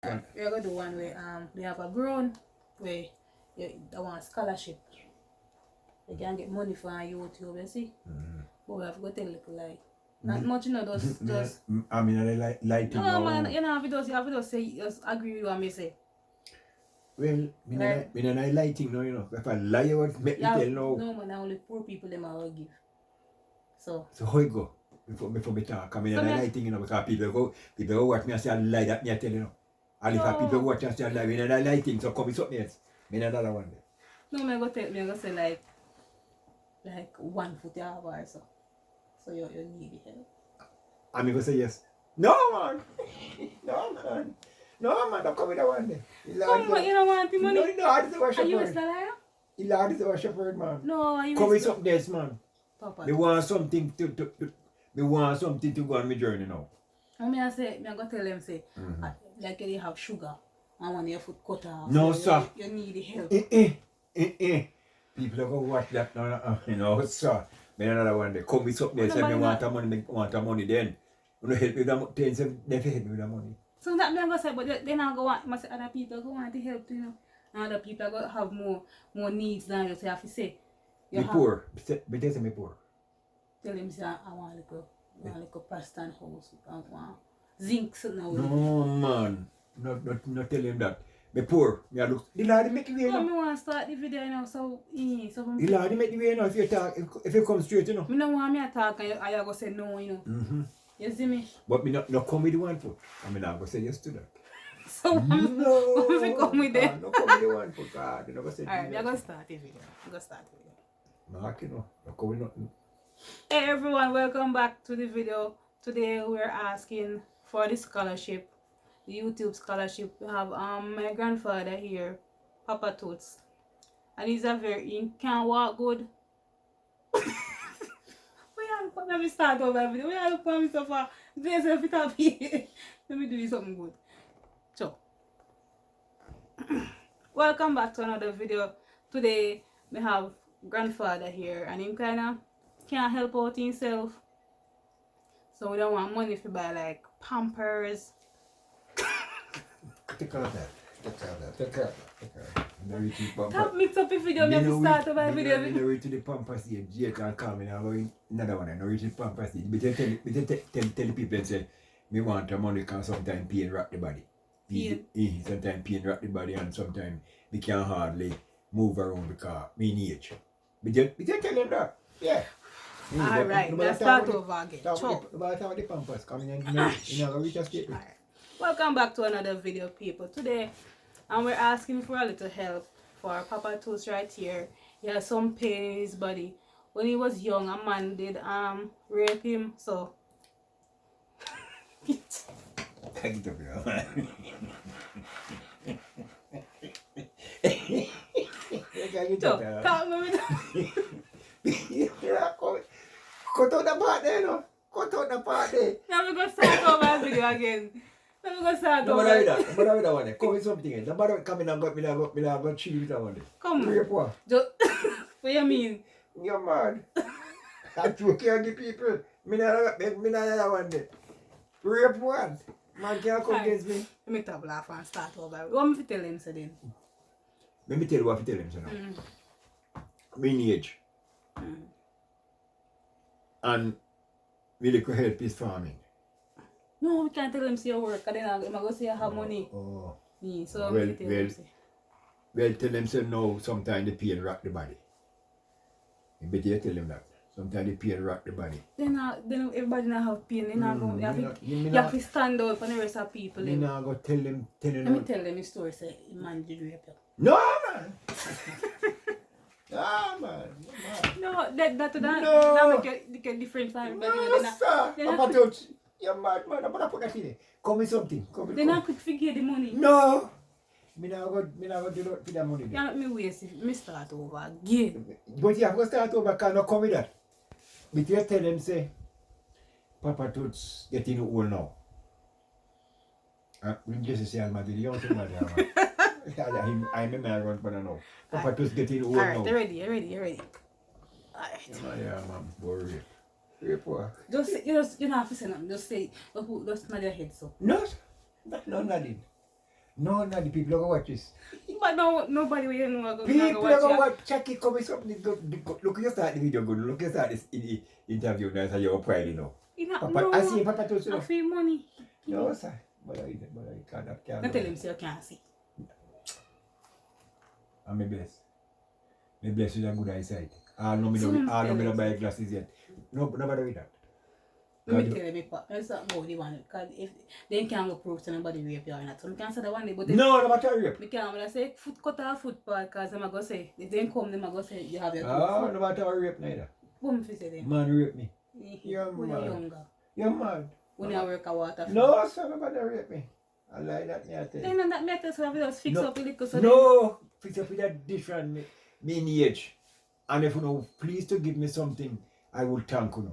We're gonna do one where they have a grown where they want scholarship. They can get money for on YouTube, you see. But we have got a little like not much, you know, just I mean, I like no man, you know, you have to just say just agree with what I say. Well, I lighting no, you know. If I lie about make me tell no. No man, only poor people them will give. So how it go? Before me talk, I mean, I lighting, you know, because people go watch me and say I lie that me I tell you know. And if people watch and say I lie, when I lighting, so come with something else. Me another one there. No, me go say like 1 foot or so. So you need the help. I'm going to say yes. No, man. No, man. Don't come with that one there. Come on, you don't want the money? No, I just wash Are your you bird. a liar? The Lord is our shepherd, man. No, are you come with something else, man. Papa. Me want something to go on my journey now. And I go tell them, say, like you have sugar and when your foot cut off. No, so sir. You need the help. People are going to watch that now, you know, sir. Me another one there. Come with something else. If me want the money then. You know, help me with the money. They help me with the money. So that me go say, but they not go want, must other people go want to help, you know. And other people go have more needs than you. So you have to say. Me poor. But they say me poor. Tell them, say, I want a little Preston house. I want zinc now. No, man. Not tell him that. Me poor. Me a look. The Lord make the way now. I want to start the video now, so the Lord make the way now if you talk, if you come straight, you know. I don't want me to talk and you go say no, you know. You see me? But me not come with the 1 foot. I mean, I go say yes to that. So no, if you come with them. Not come with the 1 foot. God, you know, go say. Alright, I'm going to start the video. Mark, you know, not come with nothing. Hey everyone, welcome back to the video. Today we're asking for the scholarship, the YouTube scholarship. We have my grandfather here, Papa Toots, and he can't walk good. Let me start over video. We have to put so far. Let me do something good. So, welcome back to another video. Today we have grandfather here, and him kinda can't help out himself. So we don't want money to buy like Pampers. Take out that. Stop mix up the video, me have to start over the video. I don't reach to the Pampers stage. Jay can come in and go another one. I don't reach to the Pampers stage. But tell the people and say, me want the money because sometimes pain rock the body. Sometimes pain rock the body and sometimes we can hardly move around because me age. But you tell them that. Yeah. Alright, let's start over again. About the Pampers coming in, you know, reach a state. Alright. Welcome back to another video, people. Today, and we're asking for a little help for Papa Toots right here. He has some pain in his body. When he was young, a man did rape him, so Thank you, bro. talk me with Cut out the part there, no? Cut out the part there. Now we're going to start over the video again. Now we're going to start No over. matter that one. Come with something else. No matter what coming and go chill with that one. Come Rape what? What you mean? You're mad. I'm joking the people. Me not that one there. Rape what? Man can't come against me. Let me stop laugh and start over. What am I tell him so then? Let me tell you what I tell him so now. Me age. And we look for help is farming. No, we can't tell him see your work, and then I'm going to say you have money. Oh. Yeah, so I'm going to tell him say. Well, tell them say no, sometimes the pain rock the body. You better tell them that. Sometimes the pain rock the body. Then everybody not have pain. You have to stand out for the rest of people. You not go tell them. Let me tell them a story, say, man did rape you. No, man! Man. No, that make a difference for everybody. No, sir. Papa Toots, you're mad, man. I'm going to put that in there. Come with something. Then I could forget the money. No! Me not go do that for that money. You not me waste if me start over again. But you have to start over, because not come with that. But you tell them, say, Papa Toots getting old now. We just say, I'm you don't think matter, man. I'm a man run for now. Papa Toots getting old now. Alright, you're ready. Alright. Yeah, man, worry. You don't have to say nothing. Just say, just nod your head so. No, nothing. No, the people don't watch this. But no, nobody will know. People don't watch Chucky come with something. Look, you start the video good. Look, you start this interview now, so you're proud, you know. Papa, I see Papa Toots, you know. I feel money. No, sir. But I can't. Don't tell him so you can't see. I'm blessed. I'm blessed with a good eyesight. I don't buy glasses yet. No, nobody with that. Let me tell you, that's not about the one. Because if they can't go prove to nobody rape you or not. So I can't say that one day. But no, no matter rape. I can't say foot cut or foot part because I'm going to say, if they come, they're going to say you have your foot. No matter rape neither. What if you say them? Man rape me. You're younger. You're mad. When you work at water. No, sir, nobody rape me. I like that, me I tell you. Then that matter, so we just fix up a little. So no, fix up with that different me age. And if you know, please to give me something, I will thank you.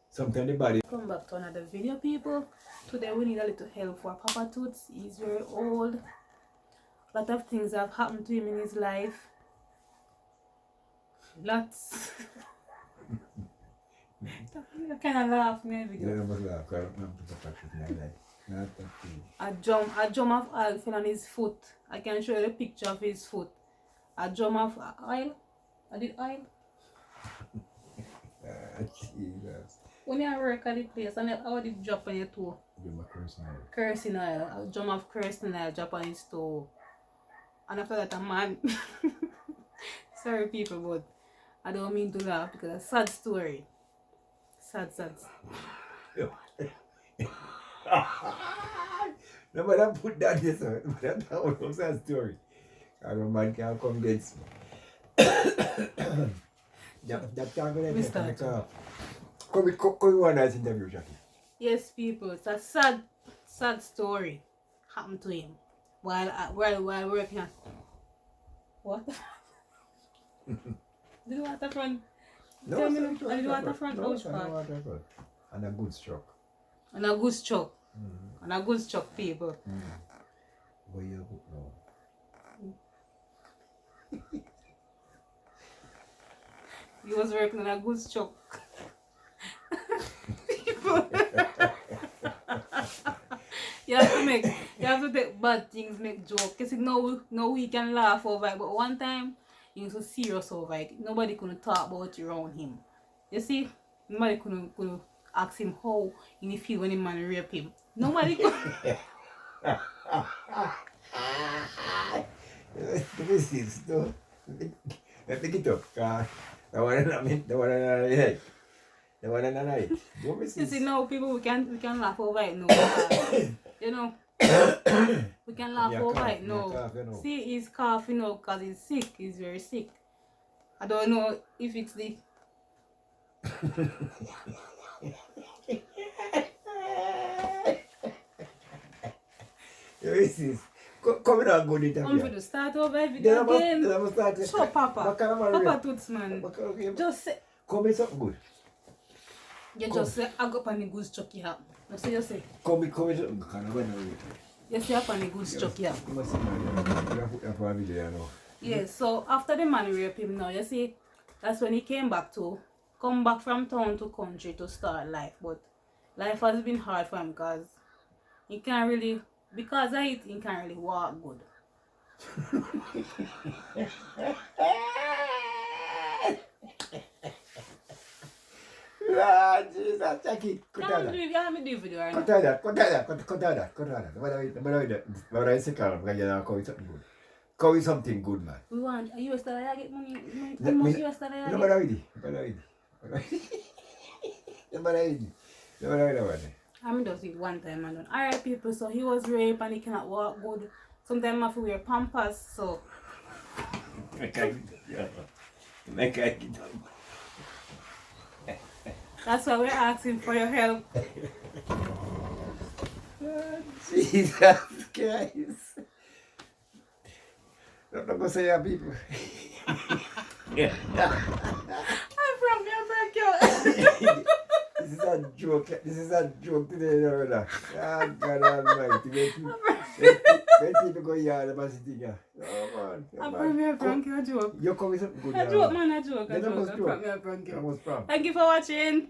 Sometimes the body. Come back to another video, people. Today we need a little help for Papa Toots. He's very old. A lot of things have happened to him in his life. Lots. I kind of laugh in the video. Yeah, I must laugh. I don't know Papa Toots in my life. Not that thing. A drum of oil fell on his foot. I can show you the picture of his foot. A drum of oil. I did oil. Jesus. When you work at the place, and how did drop on your toe? Cursing oil. A drum of cursing oil drop on his toe. And after that, a man. Sorry, people, but I don't mean to laugh because it's a sad story. Sad. Nobody put that this out. That was a sad story. A man can't come against me. That can't go there. Come on, nice interview, Jackie. Yes, people, it's a sad story happened to him while working at what? Did the waterfront? No, tell me, did the waterfront house park? And a good stroke. And a good stroke. And a good stroke, people. Where you go now? He was working on a good stroke. People. You have to take bad things, make jokes. Because no we can laugh over it. But one time, he was so serious over it. Nobody couldn't talk about it around him. You see? Nobody couldn't ask him how he feel when a man rape him. Nobody could. This is no. Let me get up. The one in the head. The one in the night. You see, no, people, we can laugh over it, no. You know, we can laugh over it, no. Cough, you know. See, he's coughing, you know, because he's sick. He's very sick. I don't know if it's the... This is... Come on, good interview. I'm going to start over everything again. So, Papa. Papa Toots, man. Just say... Come in something good. You just say, I got on the goose chuck you have. No, say you say. Come in something good. You say, I got on the goose chuck you have. You must have a video now. Yes, so after the man raped him now, you see, that's when he come back from town to country to start life. But life has been hard for him because he can't really, because of it, he can't really walk good. Ah, Jesus, Jackie, You have me do video right now. Cut that. What I say, Carl, because you're call something good. Call something good, man. We want, are you US dollar, you get money? How much US dollar you No, get? I'm just it one time and done. Alright, people, so he was raped and he cannot walk good. Sometimes I have to wear pampers, so. That's why we're asking for your help. Jesus Christ. Don't go say your people. I'm from your This is a joke today, brother. Ah, God Almighty. When people go here, about sitting here. Oh, man. I'm from your prank, a joke. You come with something good. A joke, man, a joke. Then I must I'm joke. from your prank. I must prank. Thank you for watching.